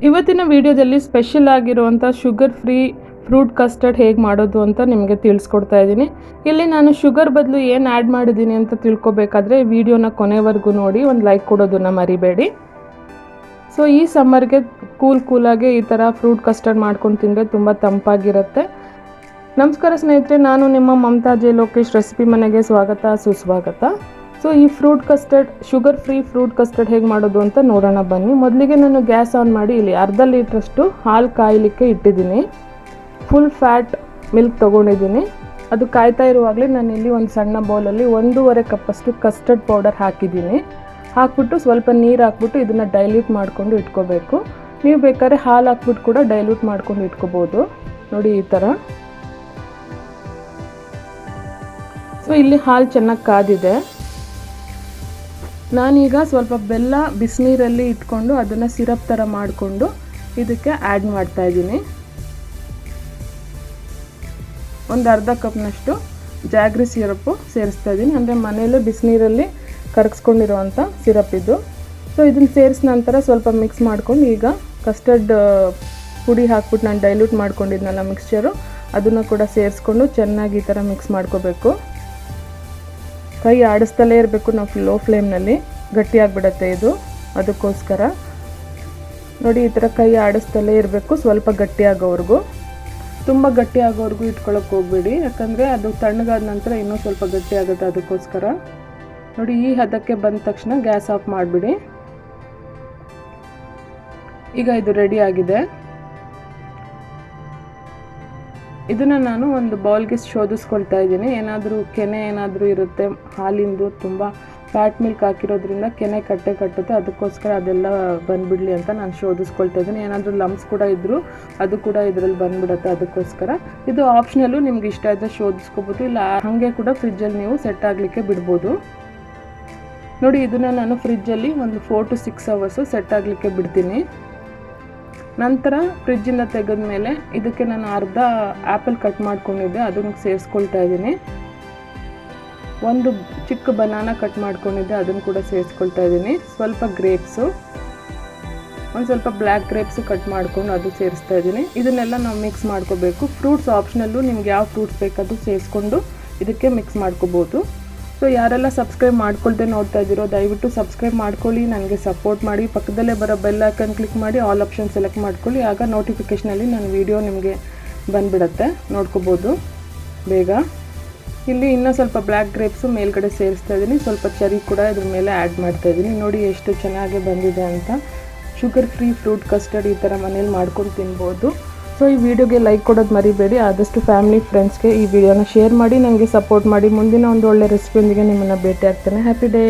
ಇವತ್ತಿನ ವಿಡಿಯೋದಲ್ಲಿ ಸ್ಪೆಷಲ್ ಆಗಿರುವಂಥ ಶುಗರ್ ಫ್ರೀ ಫ್ರೂಟ್ ಕಸ್ಟರ್ಡ್ ಹೇಗೆ ಮಾಡೋದು ಅಂತ ನಿಮಗೆ ತಿಳಿಸ್ಕೊಡ್ತಾ ಇದ್ದೀನಿ. ಇಲ್ಲಿ ನಾನು ಶುಗರ್ ಬದಲು ಏನು ಆ್ಯಡ್ ಮಾಡಿದ್ದೀನಿ ಅಂತ ತಿಳ್ಕೊಬೇಕಾದ್ರೆ ವಿಡಿಯೋನ ಕೊನೆವರೆಗೂ ನೋಡಿ, ಒಂದು ಲೈಕ್ ಕೊಡೋದನ್ನು ಮರಿಬೇಡಿ. ಸೊ ಈ ಸಮ್ಮರ್ಗೆ ಕೂಲಾಗಿ ಈ ಥರ ಫ್ರೂಟ್ ಕಸ್ಟರ್ಡ್ ಮಾಡ್ಕೊಂಡು ತಿಂದರೆ ತುಂಬ ತಂಪಾಗಿರುತ್ತೆ. ನಮಸ್ಕಾರ ಸ್ನೇಹಿತರೆ, ನಾನು ನಿಮ್ಮ ಮಮತಾ ಜೆ ಲೋಕೇಶ್ ರೆಸಿಪಿ ಮನೆಗೆ ಸ್ವಾಗತ ಸುಸ್ವಾಗತ. ಸೊ ಈ fruit custard, sugar free fruit custard ಹೇಗೆ ಮಾಡೋದು ಅಂತ ನೋಡೋಣ ಬನ್ನಿ. ಮೊದಲಿಗೆ ನಾನು ಗ್ಯಾಸ್ ಆನ್ ಮಾಡಿ ಇಲ್ಲಿ ಅರ್ಧ ಲೀಟ್ರಷ್ಟು ಹಾಲು ಕಾಯಲಿಕ್ಕೆ ಇಟ್ಟಿದ್ದೀನಿ. ಫುಲ್ ಫ್ಯಾಟ್ ಮಿಲ್ಕ್ ತೊಗೊಂಡಿದ್ದೀನಿ. ಅದು ಕಾಯ್ತಾ ಇರುವಾಗಲೇ ನಾನು ಇಲ್ಲಿ ಒಂದು ಸಣ್ಣ ಬೌಲಲ್ಲಿ 1.5 ಕಪ್ಪಷ್ಟು ಕಸ್ಟರ್ಡ್ ಪೌಡರ್ ಹಾಕಿದ್ದೀನಿ. ಹಾಕ್ಬಿಟ್ಟು ಸ್ವಲ್ಪ ನೀರು ಹಾಕ್ಬಿಟ್ಟು ಇದನ್ನು ಡೈಲ್ಯೂಟ್ ಮಾಡಿಕೊಂಡು ಇಟ್ಕೋಬೇಕು. ನೀವು ಬೇಕಾದ್ರೆ ಹಾಲು ಹಾಕ್ಬಿಟ್ಟು ಕೂಡ ಡೈಲ್ಯೂಟ್ ಮಾಡ್ಕೊಂಡು ಇಟ್ಕೋಬೋದು. ನೋಡಿ ಈ ಥರ. ಸೊ ಇಲ್ಲಿ ಹಾಲು ಚೆನ್ನಾಗಿ ಕಾದಿದೆ. ನಾನೀಗ ಸ್ವಲ್ಪ ಬೆಲ್ಲ ಬಿಸಿನೀರಲ್ಲಿ ಇಟ್ಕೊಂಡು ಅದನ್ನು ಸಿರಪ್ ಥರ ಮಾಡಿಕೊಂಡು ಇದಕ್ಕೆ ಆ್ಯಡ್ ಮಾಡ್ತಾಯಿದ್ದೀನಿ. ಒಂದು ಅರ್ಧ ಕಪ್ನಷ್ಟು ಜಾಗ್ರಿ ಸಿರಪ್ಪು ಸೇರಿಸ್ತಾ ಇದ್ದೀನಿ. ಅಂದರೆ ಮನೆಯಲ್ಲೇ ಬಿಸಿನೀರಲ್ಲಿ ಕರಗಿಸ್ಕೊಂಡಿರೋವಂಥ ಸಿರಪ್ ಇದು. ಸೊ ಇದನ್ನು ಸೇರಿಸಿದ ನಂತರ ಸ್ವಲ್ಪ ಮಿಕ್ಸ್ ಮಾಡ್ಕೊಂಡು ಈಗ ಕಸ್ಟರ್ಡ್ ಪುಡಿ ಹಾಕ್ಬಿಟ್ಟು ನಾನು ಡೈಲ್ಯೂಟ್ ಮಾಡ್ಕೊಂಡಿದ್ನಲ್ಲ ಮಿಕ್ಸ್ಚರು, ಅದನ್ನು ಕೂಡ ಸೇರಿಸ್ಕೊಂಡು ಚೆನ್ನಾಗಿ ಈ ಥರ ಮಿಕ್ಸ್ ಮಾಡ್ಕೋಬೇಕು. ಕೈ ಆಡಿಸ್ತಲೇ ಇರಬೇಕು ನಾವು ಲೋ ಫ್ಲೇಮ್ನಲ್ಲಿ, ಗಟ್ಟಿಯಾಗಿಬಿಡತ್ತೆ ಇದು. ಅದಕ್ಕೋಸ್ಕರ ನೋಡಿ ಈ ಥರ ಕೈ ಆಡಿಸ್ತಲೇ ಇರಬೇಕು, ಸ್ವಲ್ಪ ಗಟ್ಟಿಯಾಗೋವರೆಗೂ. ತುಂಬ ಗಟ್ಟಿಯಾಗೋವರೆಗೂ ಇಟ್ಕೊಳ್ಳೋಕೆ ಹೋಗಬೇಡಿ, ಯಾಕಂದರೆ ಅದು ತಣ್ಣಗಾದ ನಂತರ ಇನ್ನೂ ಸ್ವಲ್ಪ ಗಟ್ಟಿ ಆಗುತ್ತೆ. ಅದಕ್ಕೋಸ್ಕರ ನೋಡಿ ಈ ಹದಕ್ಕೆ ಬಂದ ತಕ್ಷಣ ಗ್ಯಾಸ್ ಆಫ್ ಮಾಡಿಬಿಡಿ. ಈಗ ಇದು ರೆಡಿ ಆಗಿದೆ. ಇದನ್ನು ನಾನು ಒಂದು ಬೌಲ್ಗೆ ಶೋಧಿಸ್ಕೊಳ್ತಾ ಇದ್ದೀನಿ. ಏನಾದರೂ ಕೆನೆ ಏನಾದರೂ ಇರುತ್ತೆ, ಹಾಲಿಂದು ತುಂಬ ಫ್ಯಾಟ್ ಮಿಲ್ಕ್ ಹಾಕಿರೋದ್ರಿಂದ ಕೆನೆ ಕಟ್ಟುತ್ತೆ. ಅದಕ್ಕೋಸ್ಕರ ಅದೆಲ್ಲ ಬಂದುಬಿಡಲಿ ಅಂತ ನಾನು ಶೋಧಿಸ್ಕೊಳ್ತಾ ಇದ್ದೀನಿ. ಏನಾದರೂ ಲಮ್ಸ್ ಕೂಡ ಇದ್ದರೂ ಅದು ಕೂಡ ಇದರಲ್ಲಿ ಬಂದುಬಿಡುತ್ತೆ. ಅದಕ್ಕೋಸ್ಕರ ಇದು ಆಪ್ಷನಲ್ಲು, ನಿಮ್ಗೆ ಇಷ್ಟ ಇದ್ದರೆ ಶೋಧಿಸ್ಕೋಬೋದು, ಇಲ್ಲ ಹಾಗೆ ಕೂಡ ಫ್ರಿಜ್ಜಲ್ಲಿ ನೀವು ಸೆಟ್ ಆಗಲಿಕ್ಕೆ ಬಿಡ್ಬೋದು. ನೋಡಿ ಇದನ್ನು ನಾನು ಫ್ರಿಜ್ಜಲ್ಲಿ ಒಂದು 4 to 6 ಅವರ್ಸು ಸೆಟ್ ಆಗಲಿಕ್ಕೆ ಬಿಡ್ತೀನಿ. ನಂತರ ಫ್ರಿಜ್ಜಿಂದ ತೆಗೆದ ಮೇಲೆ ಇದಕ್ಕೆ ನಾನು ಅರ್ಧ ಆ್ಯಪಲ್ ಕಟ್ ಮಾಡ್ಕೊಂಡಿದ್ದೆ, ಅದನ್ನು ಸೇರಿಸ್ಕೊಳ್ತಾ ಇದ್ದೀನಿ. ಒಂದು ಚಿಕ್ಕ ಬನಾನ ಕಟ್ ಮಾಡ್ಕೊಂಡಿದ್ದೆ, ಅದನ್ನು ಕೂಡ ಸೇರಿಸ್ಕೊಳ್ತಾ ಇದ್ದೀನಿ. ಸ್ವಲ್ಪ ಗ್ರೇಪ್ಸು, ಒಂದು ಸ್ವಲ್ಪ ಬ್ಲ್ಯಾಕ್ ಗ್ರೇಪ್ಸು ಕಟ್ ಮಾಡ್ಕೊಂಡು ಅದು ಸೇರಿಸ್ತಾ ಇದ್ದೀನಿ. ಇದನ್ನೆಲ್ಲ ನಾವು ಮಿಕ್ಸ್ ಮಾಡ್ಕೋಬೇಕು. ಫ್ರೂಟ್ಸ್ ಆಪ್ಷನಲ್ಲು, ನಿಮ್ಗೆ ಯಾವ ಫ್ರೂಟ್ಸ್ ಬೇಕಾದರೂ ಸೇರಿಸ್ಕೊಂಡು ಇದಕ್ಕೆ ಮಿಕ್ಸ್ ಮಾಡ್ಕೋಬೋದು. ಸೊ ಯಾರೆಲ್ಲ ಸಬ್ಸ್ಕ್ರೈಬ್ ಮಾಡ್ಕೊಳ್ದೆ ನೋಡ್ತಾ ಇದ್ದೀರೋ ದಯವಿಟ್ಟು ಸಬ್ಸ್ಕ್ರೈಬ್ ಮಾಡ್ಕೊಳ್ಳಿ, ನನಗೆ ಸಪೋರ್ಟ್ ಮಾಡಿ. ಪಕ್ಕದಲ್ಲೇ ಬರೋ ಬೆಲ್ ಐಕನ್ ಕ್ಲಿಕ್ ಮಾಡಿ ಆಲ್ ಆಪ್ಷನ್ ಸೆಲೆಕ್ಟ್ ಮಾಡ್ಕೊಳ್ಳಿ. ಆಗ ನೋಟಿಫಿಕೇಷನಲ್ಲಿ ನನ್ನ ವಿಡಿಯೋ ನಿಮಗೆ ಬಂದುಬಿಡತ್ತೆ, ನೋಡ್ಕೋಬೋದು ಬೇಗ. ಇಲ್ಲಿ ಇನ್ನೂ ಸ್ವಲ್ಪ ಬ್ಲ್ಯಾಕ್ ಗ್ರೇಪ್ಸು ಮೇಲ್ಗಡೆ ಸೇರಿಸ್ತಾ ಇದ್ದೀನಿ. ಸ್ವಲ್ಪ ಚೆರಿ ಕೂಡ ಇದ್ರ ಮೇಲೆ ಆ್ಯಡ್ ಮಾಡ್ತಾ ಇದ್ದೀನಿ. ನೋಡಿ ಎಷ್ಟು ಚೆನ್ನಾಗಿ ಬಂದಿದೆ ಅಂತ. ಶುಗರ್ ಫ್ರೀ ಫ್ರೂಟ್ ಕಸ್ಟರ್ಡ್ ಈ ಥರ ಮನೇಲಿ ಮಾಡ್ಕೊಂಡು ತಿನ್ಬೋದು. ಸೊ ಈ ವಿಡಿಯೋಗೆ ಲೈಕ್ ಕೊಡೋದು ಮರಿಬೇಡಿ. ಆದಷ್ಟು ಫ್ಯಾಮಿಲಿ ಫ್ರೆಂಡ್ಸ್ಗೆ ಈ ವಿಡಿಯೋನ ಶೇರ್ ಮಾಡಿ, ನನಗೆ ಸಪೋರ್ಟ್ ಮಾಡಿ. ಮುಂದಿನ ಒಂದು ಒಳ್ಳೆ ರೆಸಿಪಿಯೊಂದಿಗೆ ನಿಮ್ಮನ್ನು ಭೇಟಿ ಆಗ್ತೇನೆ. Happy day.